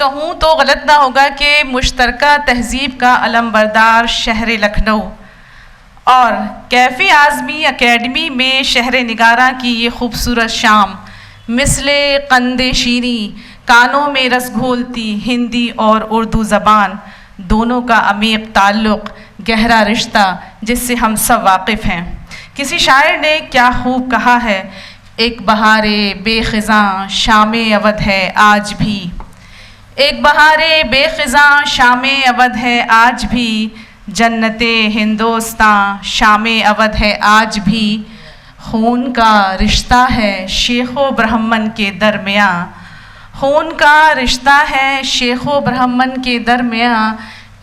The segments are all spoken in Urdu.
کہوں تو غلط نہ ہوگا کہ مشترکہ تہذیب کا علم بردار شہر لکھنؤ اور کیفی اعظمی اکیڈمی میں شہر نگارہ کی یہ خوبصورت شام مثل قند شیریں کانوں میں رس گھولتی ہندی اور اردو زبان دونوں کا عمیق تعلق، گہرا رشتہ جس سے ہم سب واقف ہیں۔ کسی شاعر نے کیا خوب کہا ہے، ایک بہار بے خزاں شام اودھ ہے آج بھی، ایک بہار بے خزاں شام اودھ ہے آج بھی، جنت ہندوستاں شام اودھ ہے آج بھی، خون کا رشتہ ہے شیخ و برہمن کے درمیاں، خون کا رشتہ ہے شیخ و برہمن کے درمیاں،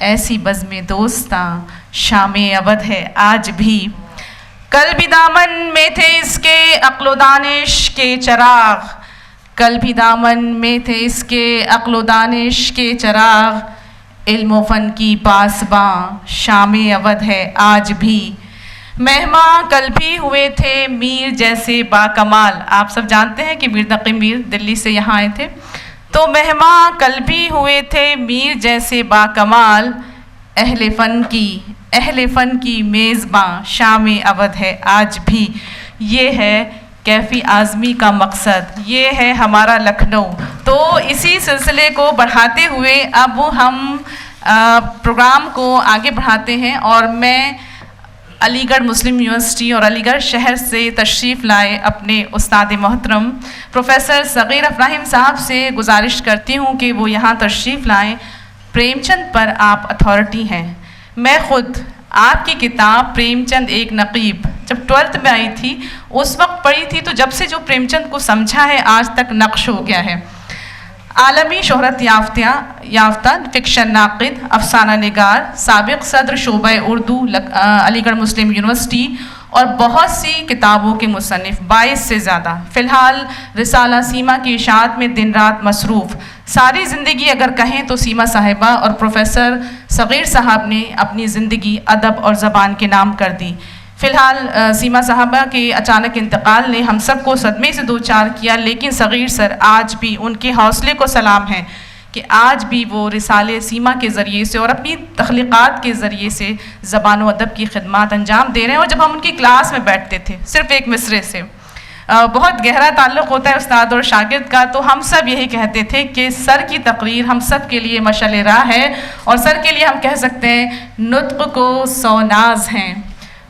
ایسی بزم دوستاں شام اودھ ہے آج بھی۔ کل بھی دامن میں تھے اس کے عقل و دانش کے چراغ، کل بھی دامن میں تھے اس کے عقل و دانش کے چراغ، علم و فن کی پاسباں شام اودھ ہے آج بھی، مہماں کل بھی ہوئے تھے میر جیسے باکمال۔ آپ سب جانتے ہیں کہ میر تقی میر دلی سے یہاں آئے تھے، تو مہماں کل بھی ہوئے تھے میر جیسے باکمال، اہل فن کی میزباں شام اودھ ہے آج بھی۔ یہ ہے کیفی اعظمی کا مقصد، یہ ہے ہمارا لکھنؤ۔ تو اسی سلسلے کو بڑھاتے ہوئے اب ہم پروگرام کو آگے بڑھاتے ہیں، اور میں علی گڑھ مسلم یونیورسٹی اور علی گڑھ شہر سے تشریف لائے اپنے استاد محترم پروفیسر صغیر افراہیم صاحب سے گزارش کرتی ہوں کہ وہ یہاں تشریف لائیں۔ پریم چند پر آپ اتھارٹی ہیں۔ میں خود آپ کی کتاب پریم چند ایک نقیب جب 12th میں آئی تھی اس وقت پڑھی تھی، تو جب سے جو پریم چند کو سمجھا ہے آج تک نقش ہو گیا ہے۔ عالمی شہرت یافتہ فکشن ناقد، افسانہ نگار، سابق صدر شعبہ اردو علی گڑھ مسلم یونیورسٹی، اور بہت سی کتابوں کے مصنف، 22 سے زیادہ۔ فی الحال رسالہ سیما کی اشاعت میں دن رات مصروف۔ ساری زندگی اگر کہیں تو سیما صاحبہ اور پروفیسر صغیر صاحب نے اپنی زندگی ادب اور زبان کے نام کر دی۔ فی الحال سیما صاحبہ کے اچانک انتقال نے ہم سب کو صدمے سے دوچار کیا، لیکن صغیر سر آج بھی ان کے حوصلے کو سلام ہے کہ آج بھی وہ رسالے سیما کے ذریعے سے اور اپنی تخلیقات کے ذریعے سے زبان و ادب کی خدمات انجام دے رہے ہیں۔ اور جب ہم ان کی کلاس میں بیٹھتے تھے صرف ایک مصرے سے، بہت گہرا تعلق ہوتا ہے استاد اور شاگرد کا، تو ہم سب یہی کہتے تھے کہ سر کی تقریر ہم سب کے لیے مشعل راہ ہے، اور سر کے لیے ہم کہہ سکتے ہیں نطق کو سوناز ہیں،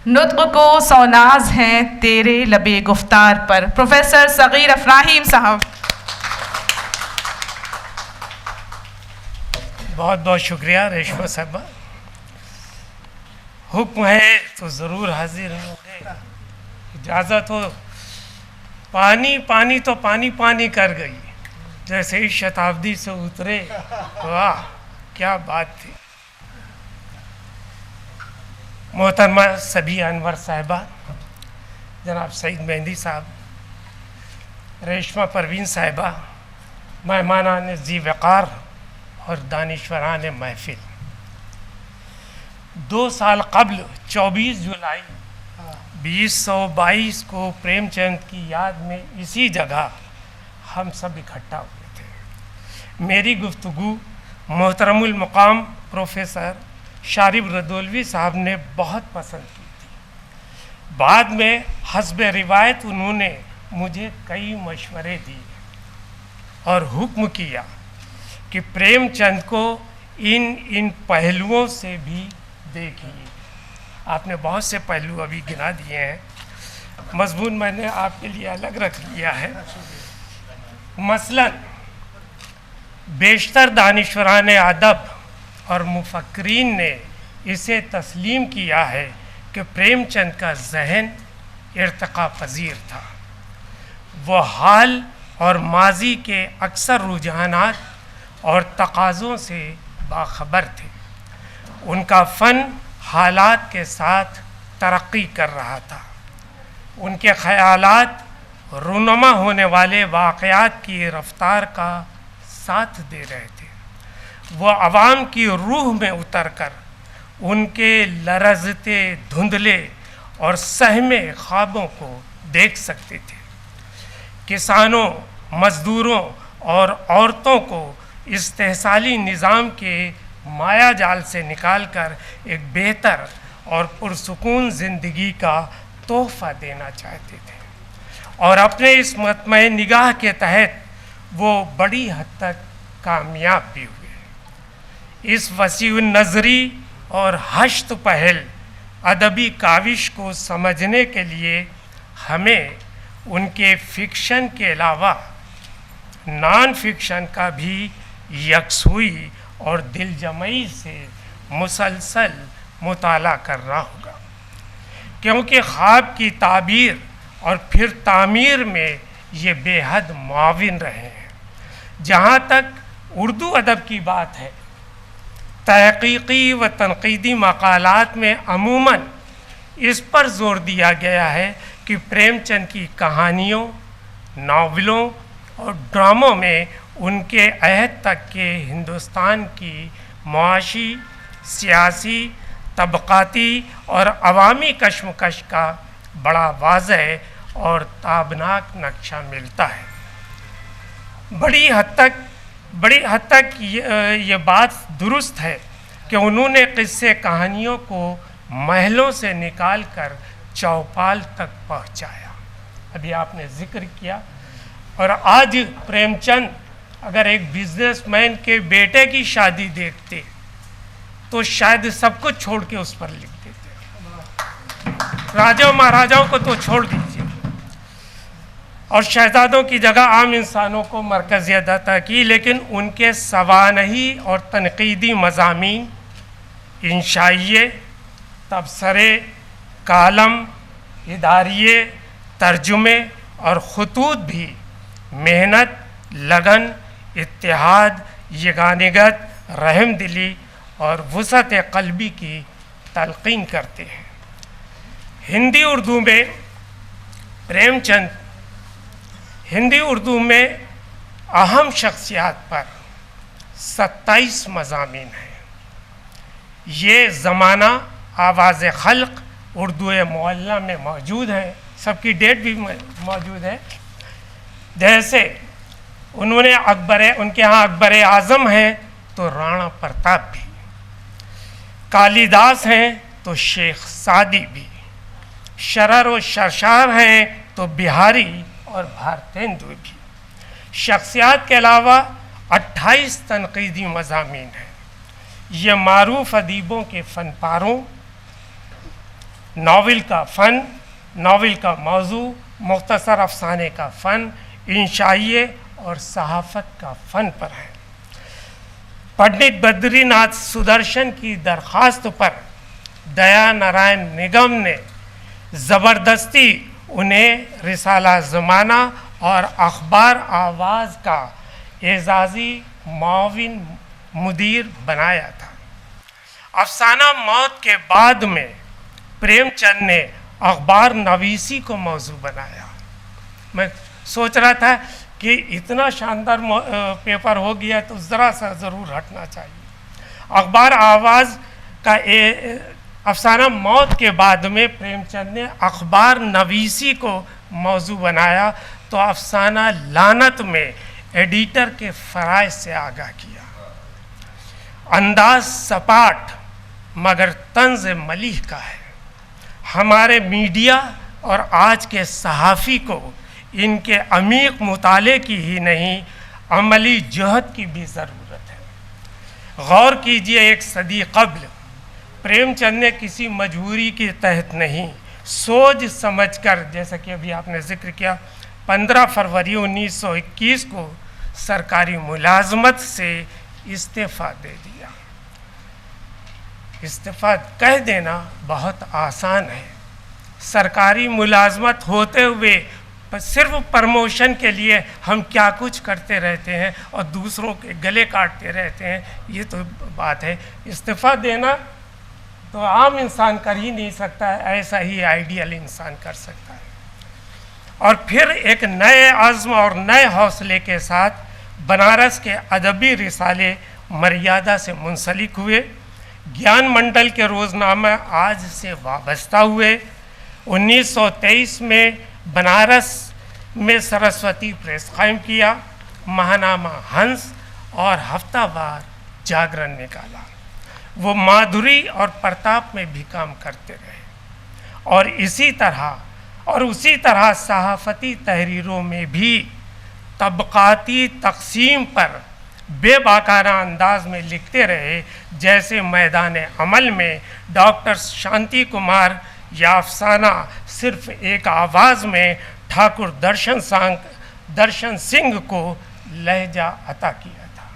نطق کو سوناز ہیں تیرے لبے گفتار پر۔ پروفیسر صغیر افراہیم صاحب۔ بہت بہت شکریہ ریشما صاحبہ۔ حکم ہے تو ضرور حاضر ہوں گے، اجازت ہو۔ پانی پانی تو پانی پانی کر گئی، جیسے ہی شتابدی سے اترے، واہ کیا بات تھی۔ محترمہ سبیہ انور صاحبہ، جناب سعید مہندی صاحب، ریشما پروین صاحبہ، مہمانان ذی وقار اور دانشوران محفل، 2 سال قبل 24 جولائی 2022 کو پریم چند کی یاد میں اسی جگہ ہم سب اکٹھا ہوئے تھے۔ میری گفتگو محترم المقام پروفیسر شارب ردولوی صاحب نے بہت پسند کی تھی۔ بعد میں حسب روایت انہوں نے مجھے کئی مشورے دیے اور حکم کیا کہ پریم چند کو ان پہلوؤں سے بھی دیکھیے۔ آپ نے بہت سے پہلو ابھی گنا دیے ہیں، مضمون میں نے آپ کے لیے الگ رکھ لیا ہے۔ مثلاً بیشتر دانشوران ادب اور مفکرین نے اسے تسلیم کیا ہے کہ پریم چند کا ذہن ارتقا پذیر تھا۔ وہ حال اور ماضی کے اکثر رجحانات اور تقاضوں سے باخبر تھے۔ ان کا فن حالات کے ساتھ ترقی کر رہا تھا۔ ان کے خیالات رونما ہونے والے واقعات کی رفتار کا ساتھ دے رہے تھے۔ وہ عوام کی روح میں اتر کر ان کے لرزتے دھندلے اور سہمے خوابوں کو دیکھ سکتے تھے۔ کسانوں، مزدوروں اور عورتوں کو استحصالی نظام کے مایا جال سے نکال کر ایک بہتر اور پرسکون زندگی کا تحفہ دینا چاہتے تھے، اور اپنے اس مطمع نگاہ کے تحت وہ بڑی حد تک کامیاب بھی ہوئے۔ اس وسیع النظری اور ہشت پہل ادبی کاوش کو سمجھنے کے لیے ہمیں ان کے فکشن کے علاوہ نان فکشن کا بھی یکسوئی اور دل جمعی سے مسلسل مطالعہ کرنا ہوگا، کیونکہ خواب کی تعبیر اور پھر تعمیر میں یہ بے حد معاون رہے ہیں۔ جہاں تک اردو ادب کی بات ہے، تحقیقی و تنقیدی مقالات میں عموماً اس پر زور دیا گیا ہے کہ پریم چند کی کہانیوں، ناولوں اور ڈراموں میں ان کے عہد تک کے ہندوستان کی معاشی، سیاسی، طبقاتی اور عوامی کشمکش کا بڑا واضح اور تابناک نقشہ ملتا ہے۔ بڑی حد تک یہ بات درست ہے کہ انہوں نے قصے کہانیوں کو محلوں سے نکال کر چوپال تک پہنچایا۔ ابھی آپ نے ذکر کیا، اور آج پریم چند اگر ایک بزنس مین کے بیٹے کی شادی دیکھتے تو شاید سب کچھ چھوڑ کے اس پر لکھ دیتے، راجاؤں مہاراجاؤں کو تو چھوڑ دیجیے، اور شہزادوں کی جگہ عام انسانوں کو مرکزیت عطا کی، لیکن ان کے سوانحی اور تنقیدی مضامین، انشائیے، تبصرے، کالم، اداریے، ترجمے اور خطوط بھی محنت، لگن، اتحاد، یگانگت، رحم دلی اور وسعت قلبی کی تلقین کرتے ہیں۔ ہندی اردو میں اہم شخصیات پر 27 مضامین ہیں۔ یہ زمانہ، آواز خلق اردو معلّہ میں موجود ہیں، سب کی ڈیٹ بھی موجود ہے۔ جیسے انہوں نے ان کے ہاں اکبر اعظم ہیں تو رانا پرتاپ بھی، کالی داس ہیں تو شیخ سعدی بھی، شرر و شرشار ہیں تو بہاری اور بھارتیندو بھی۔ شخصیات کے علاوہ 28 تنقیدی مضامین ہیں۔ یہ معروف ادیبوں کے فن پاروں، ناول کا فن، ناول کا موضوع، مختصر افسانے کا فن، انشائیے اور صحافت کا فن پر ہے۔ پنڈت بدری ناتھ سدرشن کی درخواست پر دیا نارائن نگم نے زبردستی انہیں رسالہ زمانہ اور اخبار آواز کا اعزازی معاون مدیر بنایا تھا۔ افسانہ موت کے بعد میں پریم چند نے اخبار نویسی کو موضوع بنایا۔ میں سوچ رہا تھا کہ اتنا شاندار پیپر ہو گیا تو ذرا سا ضرور ہٹنا چاہیے۔ اخبار آواز کا افسانہ موت کے بعد میں پریم چند نے اخبار نویسی کو موضوع بنایا تو افسانہ لعنت میں ایڈیٹر کے فرائض سے آگاہ کیا۔ انداز سپاٹ مگر طنز ملیح کا ہے۔ ہمارے میڈیا اور آج کے صحافی کو ان کے عمیق مطالعے کی ہی نہیں، عملی جہد کی بھی ضرورت ہے۔ غور کیجئے، ایک صدی قبل پریم چند نے کسی مجبوری کے تحت نہیں، سوچ سمجھ کر، جیسا کہ ابھی آپ نے ذکر کیا، 15 فروری 1921 کو سرکاری ملازمت سے استعفیٰ دے دیا۔ استعفیٰ کہہ دینا بہت آسان ہے۔ سرکاری ملازمت ہوتے ہوئے صرف پرموشن کے لیے ہم کیا کچھ کرتے رہتے ہیں اور دوسروں کے گلے کاٹتے رہتے ہیں، یہ تو بات ہے۔ استعفیٰ دینا تو عام انسان کر ہی نہیں سکتا ہے، ایسا ہی آئیڈیل انسان کر سکتا ہے۔ اور پھر ایک نئے عزم اور نئے حوصلے کے ساتھ بنارس کے ادبی رسالے مریادہ سے منسلک ہوئے، گیان منڈل کے روزنامہ آج سے وابستہ ہوئے۔ 1923 میں بنارس میں سرسوتی پریس قائم کیا، ماہنامہ ہنس اور ہفتہ وار جاگرن نکالا. وہ مادھوری اور پرتاپ میں بھی کام کرتے رہے اور اسی طرح صحافتی تحریروں میں بھی طبقاتی تقسیم پر بے باکانہ انداز میں لکھتے رہے. جیسے میدان عمل میں ڈاکٹر شانتی کمار یا افسانہ صرف ایک آواز میں ٹھاکر درشن سنگھ کو لہجہ عطا کیا تھا.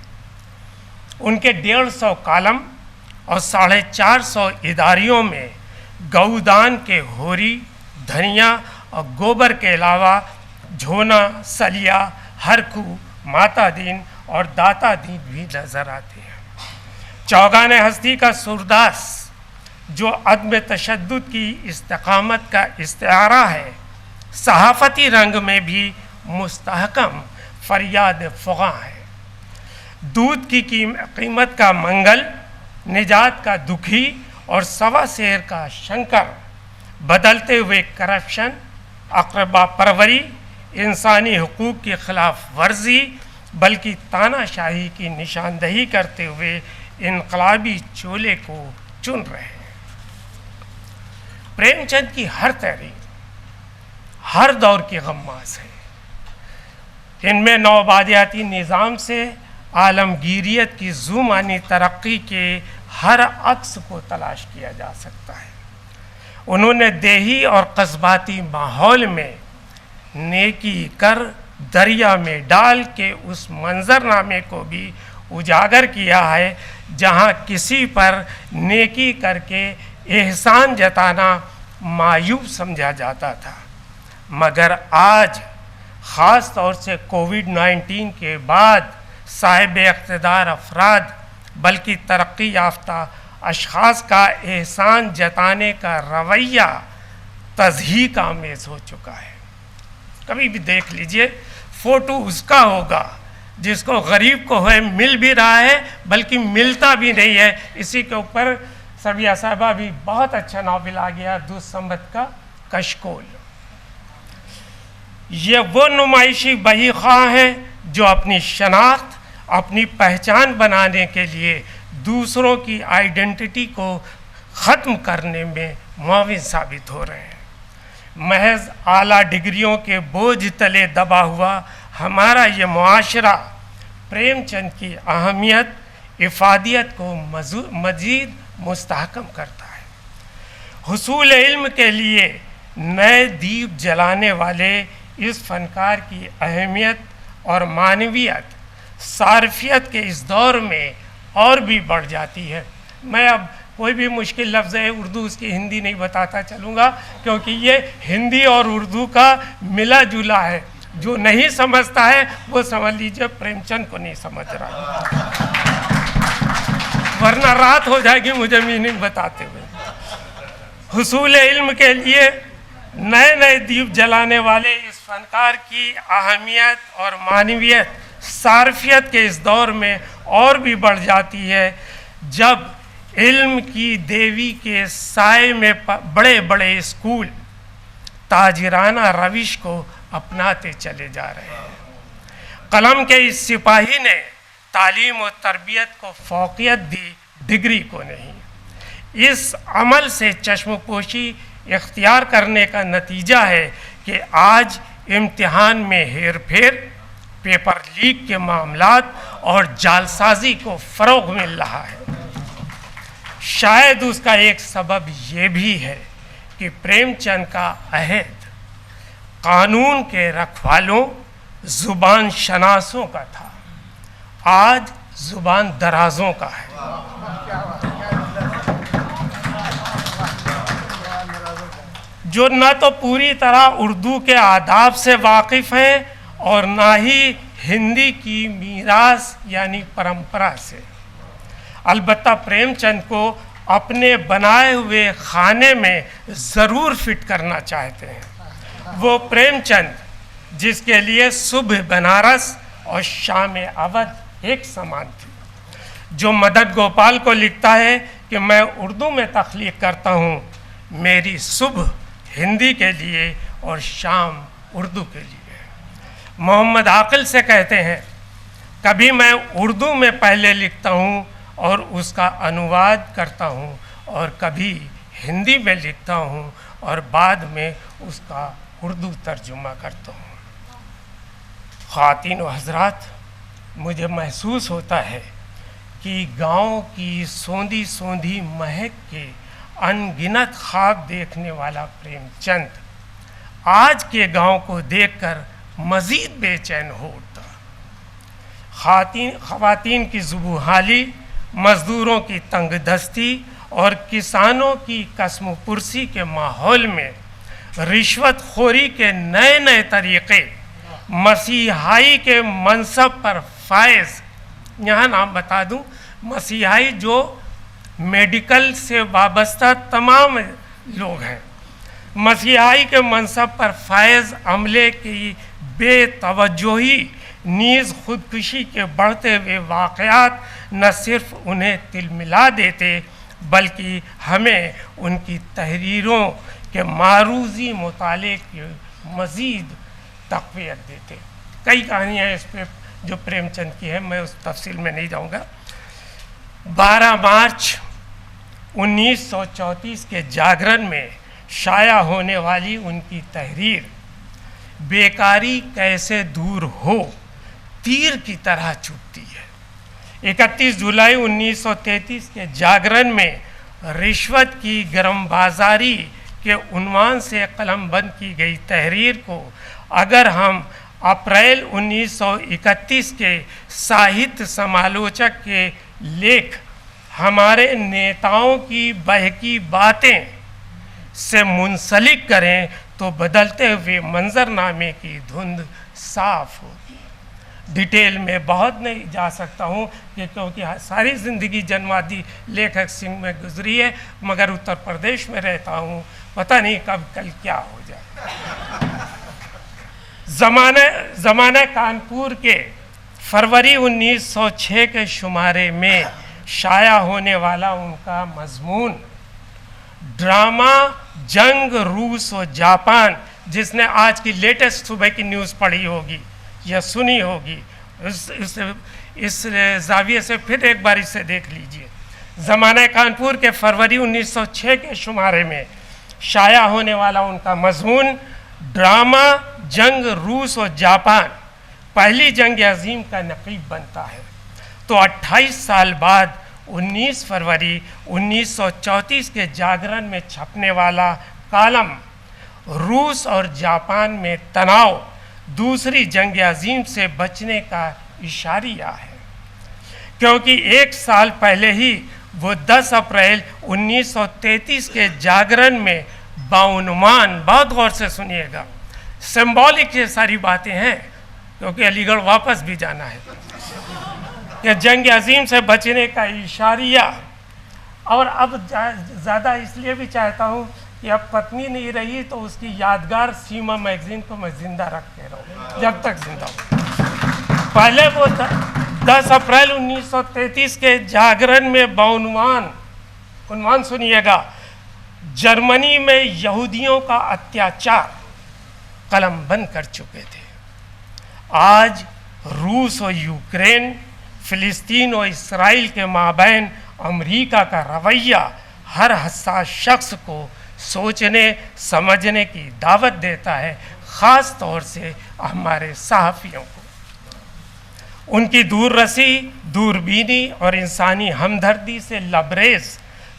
ان کے 150 کالم اور 450 اداریوں میں گودان کے ہوری، دھنیا اور گوبر کے علاوہ جھونا، سلیا، ہرکھو، ماتا دین اور داتا دین بھی نظر آتے ہیں. چوگان ہستی کا سرداس جو عدم تشدد کی استقامت کا استعارہ ہے، صحافتی رنگ میں بھی مستحکم فریاد فغاں ہے. دودھ کی قیمت کا منگل، نجات کا دکھی اور سوا سیر کا شنکر، بدلتے ہوئے کرپشن، اقربا پروری، انسانی حقوق کی خلاف ورزی بلکہ تانا شاہی کی نشاندہی کرتے ہوئے انقلابی چولے کو چن رہے ہیں. پریم چند کی ہر تحریر ہر دور کی غماز ہے. ان میں نوآبادیاتی نظام سے عالمگیریت کی زومانی ترقی کے ہر عکس کو تلاش کیا جا سکتا ہے. انہوں نے دیہی اور قصباتی ماحول میں نیکی کر دریا میں ڈال کے اس منظرنامے کو بھی اجاگر کیا ہے جہاں کسی پر نیکی کر کے احسان جتانا معیوب سمجھا جاتا تھا. مگر آج خاص طور سے کووڈ-19 کے بعد صاحب اقتدار افراد بلکہ ترقی یافتہ اشخاص کا احسان جتانے کا رویہ تضحیک آمیز ہو چکا ہے. کبھی بھی دیکھ لیجئے، فوٹو اس کا ہوگا جس کو غریب کو ہے مل بھی رہا ہے بلکہ ملتا بھی نہیں ہے. اسی کے اوپر سبیہ صاحبہ بھی بہت اچھا ناول آ گیا، دوسمت کا کشکول. یہ وہ نمائشی بہی خواہ ہیں جو اپنی شناخت، اپنی پہچان بنانے کے لیے دوسروں کی آئیڈینٹی کو ختم کرنے میں معاون ثابت ہو رہے ہیں. محض اعلیٰ ڈگریوں کے بوجھ تلے دبا ہوا ہمارا یہ معاشرہ پریم چند کی اہمیت، افادیت کو مزید مستحکم کرتا ہے. حصول علم کے لیے نئے دیپ جلانے والے اس فنکار کی اہمیت اور معنویت صارفیت کے اس دور میں اور بھی بڑھ جاتی ہے. میں اب کوئی بھی مشکل لفظ ہے اردو اس کی ہندی نہیں بتاتا چلوں گا کیونکہ یہ ہندی اور اردو کا ملا جلا ہے. جو نہیں سمجھتا ہے وہ سمجھ لیجئے پریم چند کو نہیں سمجھ رہا، ورنہ رات ہو جائے گی مجھے میننگ بتاتے ہوئے. حصول علم کے لیے نئے دیپ جلانے والے اس فنکار کی اہمیت اور معنویت صارفیت کے اس دور میں اور بھی بڑھ جاتی ہے جب علم کی دیوی کے سائے میں بڑے بڑے اسکول تاجرانہ روش کو اپناتے چلے جا رہے ہیں. قلم کے اس سپاہی نے تعلیم و تربیت کو فوقیت دی، ڈگری کو نہیں. اس عمل سے چشم پوشی اختیار کرنے کا نتیجہ ہے کہ آج امتحان میں ہیر پھیر، پیپر لیک کے معاملات اور جعلسازی کو فروغ مل رہا ہے. شاید اس کا ایک سبب یہ بھی ہے کہ پریم چند کا عہد قانون کے رکھوالوں، زبان شناسوں کا تھا، آج زبان درازوں کا ہے. جو نہ تو پوری طرح اردو کے آداب سے واقف ہیں اور نہ ہی ہندی کی میراث یعنی پرمپرا سے. البتہ پریم چند کو اپنے بنائے ہوئے خانے میں ضرور فٹ کرنا چاہتے ہیں. وہ پریم چند جس کے لیے صبح بنارس اور شام اودھ ایک سمان تھی، جو مدن گوپال کو لکھتا ہے کہ میں اردو میں تخلیق کرتا ہوں، میری صبح ہندی کے لیے اور شام اردو کے لیے. محمد عاقل سے کہتے ہیں کبھی میں اردو میں پہلے لکھتا ہوں اور اس کا انواد کرتا ہوں، اور کبھی ہندی میں لکھتا ہوں اور بعد میں اس کا اردو ترجمہ کرتا ہوں۔ خواتین و حضرات، مجھے محسوس ہوتا ہے کہ گاؤں کی سوندھی سوندھی مہک کے ان گنت خواب دیکھنے والا پریم چند آج کے گاؤں کو دیکھ کر مزید بے چین ہو اٹھتا۔ خواتین کی زبوں-حالی، مزدوروں کی تنگ دستی اور کسانوں کی قسم و پرسی کے ماحول میں رشوت خوری کے نئے نئے طریقے، مسیحائی کے منصب پر فائز، یہاں نام بتا دوں، مسیحائی جو میڈیکل سے وابستہ تمام لوگ ہیں، مسیحائی کے منصب پر فائز عملے کی بے توجہی نیز خودکشی کے بڑھتے ہوئے واقعات نہ صرف انہیں تلملا دیتے بلکہ ہمیں ان کی تحریروں کے معروضی مطالعے کی مزید تقویت دیتے۔ کئی کہانیاں اس پہ جو پریم چند کی ہیں، میں اس تفصیل میں نہیں جاؤں گا۔ 12 مارچ 1934 کے جاگرن میں شائع ہونے والی ان کی تحریر بیکاری کیسے دور ہو تیر کی طرح چبھتی ہے۔ 31 جولائی 1933 کے جاگرن میں رشوت کی گرم بازاری کے عنوان سے قلم بند کی گئی تحریر کو اگر ہم اپریل 1931 کے ساہتیہ سمالوچک کے لیکھ ہمارے نیتاؤں کی بہکی باتیں سے منسلک کریں تو بدلتے ہوئے منظرنامے کی دھند صاف ہوگی۔ ڈیٹیل میں بہت نہیں جا سکتا ہوں کیونکہ ساری زندگی جنوادی لیکھک سنگھ میں گزری ہے، مگر اتر پردیش میں رہتا ہوں، پتہ نہیں کب کل کیا ہو جائے۔ زمانہ کانپور کے فروری 1906 کے شمارے میں شائع ہونے والا ان کا مضمون ڈرامہ جنگ روس و جاپان، جس نے آج کی لیٹسٹ صبح کی نیوز پڑھی ہوگی یا سنی ہوگی، اس زاویے سے پھر ایک بار اسے دیکھ لیجئے۔ زمانہ کانپور کے فروری 1906 کے شمارے میں شائع ہونے والا ان کا مضمون ڈرامہ جنگ روس و جاپان پہلی جنگ عظیم کا نقیب بنتا ہے، تو 28 سال بعد 19 فروری 1934 کے جاگرن میں چھپنے والا کالم روس اور جاپان میں تناؤ دوسری جنگ عظیم سے بچنے کا اشاریہ ہے، کیونکہ ایک سال پہلے ہی وہ 10 اپریل 1933 کے جاگرن میں بعنوان، بہت غور سے سنیے گا، سمبولک یہ ساری باتیں ہیں کیونکہ علی گڑھ واپس بھی جانا ہے، کہ جنگ عظیم سے بچنے کا اشاریہ۔ اور اب زیادہ اس لیے بھی چاہتا ہوں کہ اب پتنی نہیں رہی تو اس کی یادگار سیما میگزین کو میں زندہ رکھتے رہوں جب تک زندہ ہوں۔ پہلے وہ 10 اپریل 1933 کے جاگرن میں عنوان سنیے گا، جرمنی میں یہودیوں کا اتیاچار، قلم بند کر چکے تھے۔ آج روس و یوکرین، فلسطین و اسرائیل کے مابین امریکہ کا رویہ ہر حساس شخص کو سوچنے سمجھنے کی دعوت دیتا ہے، خاص طور سے ہمارے صحافیوں کو۔ ان کی دور رسی، دوربینی اور انسانی ہمدردی سے لبریز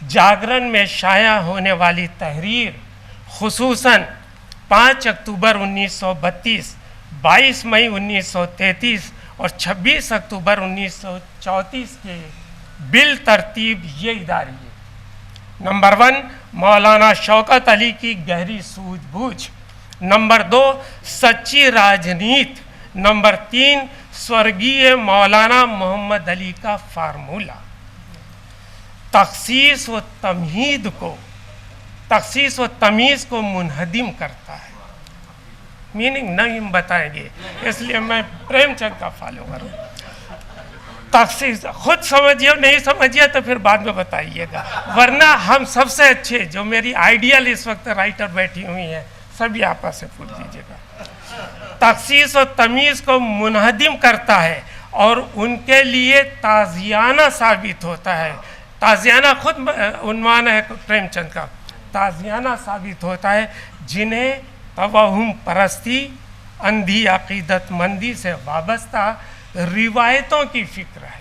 جاگرن میں شائع ہونے والی تحریر، خصوصاً 5 اکتوبر 1932، 22 مئی 1933 اور 26 اکتوبر 1934 کے بالترتیب یہ ادارے ہیں: نمبر 1 مولانا شوکت علی کی گہری سوجھ بوجھ، نمبر 2 سچی راجنیت، نمبر 3 سورگیہ مولانا محمد علی کا فارمولہ۔ تخصیص و تمیز کو منہدم کرتا ہے۔ میننگ نہیں ہم بتائیں گے، اس لیے میں پریم چند کا فالوور ہوں۔ تخصیص خود سمجھیے، نہیں سمجھیے تو پھر بعد میں بتائیے گا، ورنہ ہم سب سے اچھے جو میری آئیڈیل اس وقت رائٹر بیٹھی ہوئی ہیں سبھی آپس سے پوچھ لیجیے گا۔ تخصیص و تمیز کو منہدم کرتا ہے اور ان کے لیے تازیانہ ثابت ہوتا ہے. تازیانہ خود عنوان ہے پریم چند کا. تازیانہ ثابت ہوتا ہے جنہیں توہم پرستی، اندھی عقیدت مندی سے وابستہ روایتوں کی فکر ہے.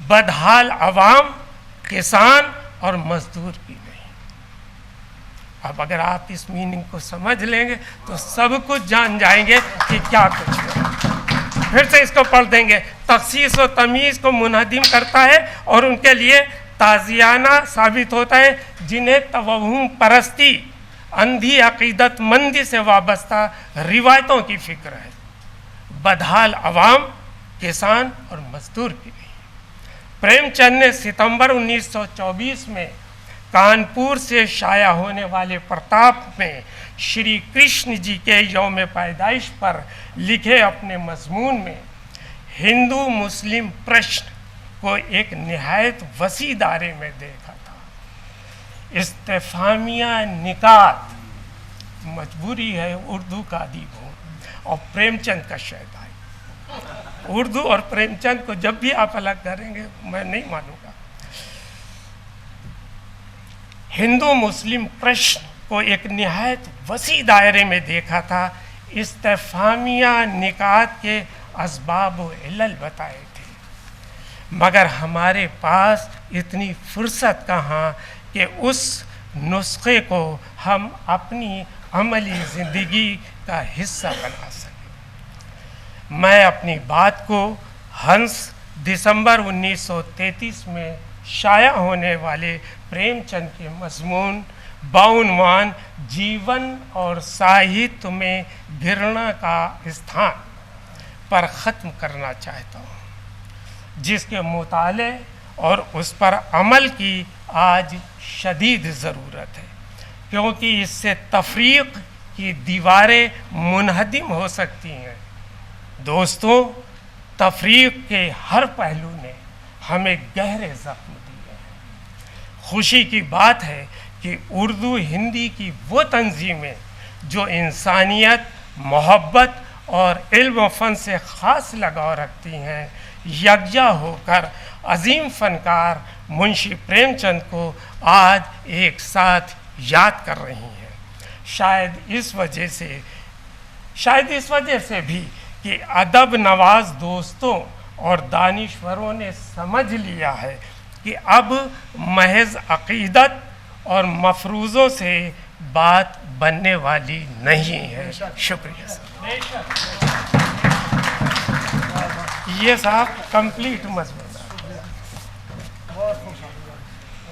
بدحال عوام، کسان اور مزدور کی نہیں. اب اگر آپ اس میننگ کو سمجھ لیں گے تو سب کچھ جان جائیں گے کہ کیا کچھ ہے. پھر سے اس کو پڑھ دیں گے. تخصیص و تمیز کو منہدم کرتا ہے اور ان کے لیے تازیانہ ثابت ہوتا ہے جنہیں توہم پرستی، اندھی عقیدت مندی سے وابستہ روایتوں کی فکر ہے. بدحال عوام، کسان اور مزدور کی نہیں. پریم چند نے ستمبر 1924 میں کانپور سے شائع ہونے والے پرتاپ میں شری کرشن جی کے یوم پیدائش پر لکھے اپنے مضمون میں ہندو مسلم پرشن کو ایک نہایت وسیع دائرے میں دیکھا تھا. استفہامیہ نکات، مجبوری ہے اردو کا ادیب ہوں اور پریم چند کا شاعر. اردو اور پریم چند کو جب بھی آپ الگ کریں گے میں نہیں مانوں گا. ہندو مسلم پرشن کو ایک نہایت وسیع دائرے میں دیکھا تھا. استفہامیہ نکات کے اسباب و علل بتائے تھے، مگر ہمارے پاس اتنی فرصت کہاں کہ اس نسخے کو ہم اپنی عملی زندگی کا حصہ بنا سکیں. میں اپنی بات کو ہنس دسمبر 1933 میں شائع ہونے والے پریم چند کے مضمون بعنوان جیون اور ساہتیہ میں گھرنا کا استھان پر ختم کرنا چاہتا ہوں، جس کے مطالعے اور اس پر عمل کی آج شدید ضرورت ہے، کیونکہ اس سے تفریق کی دیواریں منہدم ہو سکتی ہیں. دوستوں، تفریق کے ہر پہلو نے ہمیں گہرے زخم دیے ہیں. خوشی کی بات ہے کہ اردو ہندی کی وہ تنظیمیں جو انسانیت، محبت اور علم و فن سے خاص لگاؤ رکھتی ہیں، یکجا ہو کر عظیم فنکار منشی پریم چند کو آج ایک ساتھ یاد کر رہی ہیں. شاید اس وجہ سے بھی کہ ادب نواز دوستوں اور دانشوروں نے سمجھ لیا ہے کہ اب محض عقیدت اور مفروضوں سے بات بننے والی نہیں ہے. شکریہ سر. یہ صاحب کمپلیٹ مضمون.